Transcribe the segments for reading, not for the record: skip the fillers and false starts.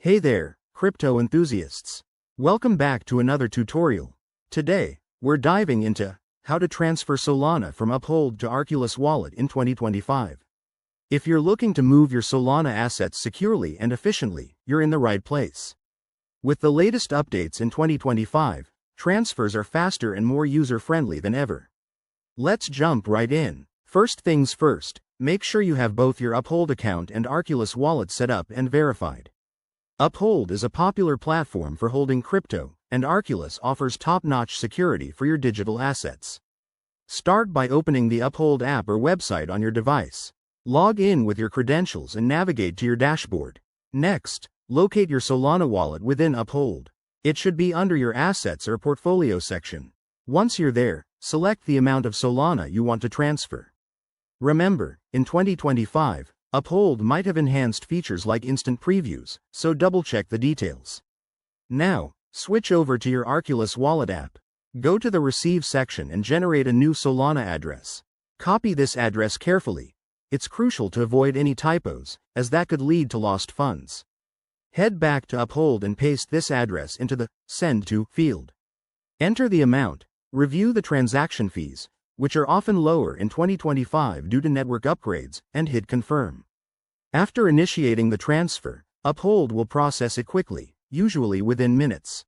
Hey there, crypto enthusiasts. Welcome back to another tutorial. Today, we're diving into how to transfer Solana from Uphold to Arculus Wallet in 2025. If you're looking to move your Solana assets securely and efficiently, you're in the right place. With the latest updates in 2025, transfers are faster and more user-friendly than ever. Let's jump right in. First things first, make sure you have both your Uphold account and Arculus Wallet set up and verified. Uphold is a popular platform for holding crypto, and Arculus offers top-notch security for your digital assets. Start by opening the Uphold app or website on your device. Log in with your credentials and navigate to your dashboard. Next, locate your Solana wallet within Uphold. It should be under your Assets or Portfolio section. Once you're there, select the amount of Solana you want to transfer. Remember, in 2025, Uphold might have enhanced features like instant previews, so double-check the details. Now, switch over to your Arculus Wallet app. Go to the Receive section and generate a new Solana address. Copy this address carefully. It's crucial to avoid any typos, as that could lead to lost funds. Head back to Uphold and paste this address into the Send to field. Enter the amount. Review the transaction fees, which are often lower in 2025 due to network upgrades, and hit Confirm. After initiating the transfer, Uphold will process it quickly, usually within minutes.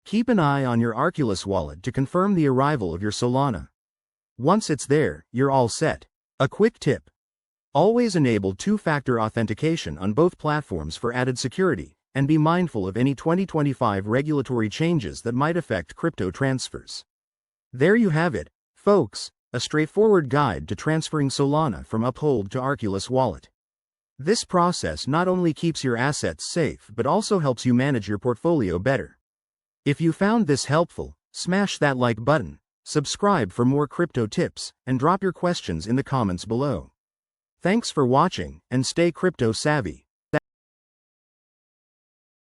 Keep an eye on your Arculus wallet to confirm the arrival of your Solana. Once it's there, you're all set. A quick tip: always enable two-factor authentication on both platforms for added security, and be mindful of any 2025 regulatory changes that might affect crypto transfers. There you have it, folks, a straightforward guide to transferring Solana from Uphold to Arculus Wallet. This process not only keeps your assets safe but also helps you manage your portfolio better. If you found this helpful, smash that like button, subscribe for more crypto tips, and drop your questions in the comments below. Thanks for watching, and stay crypto savvy.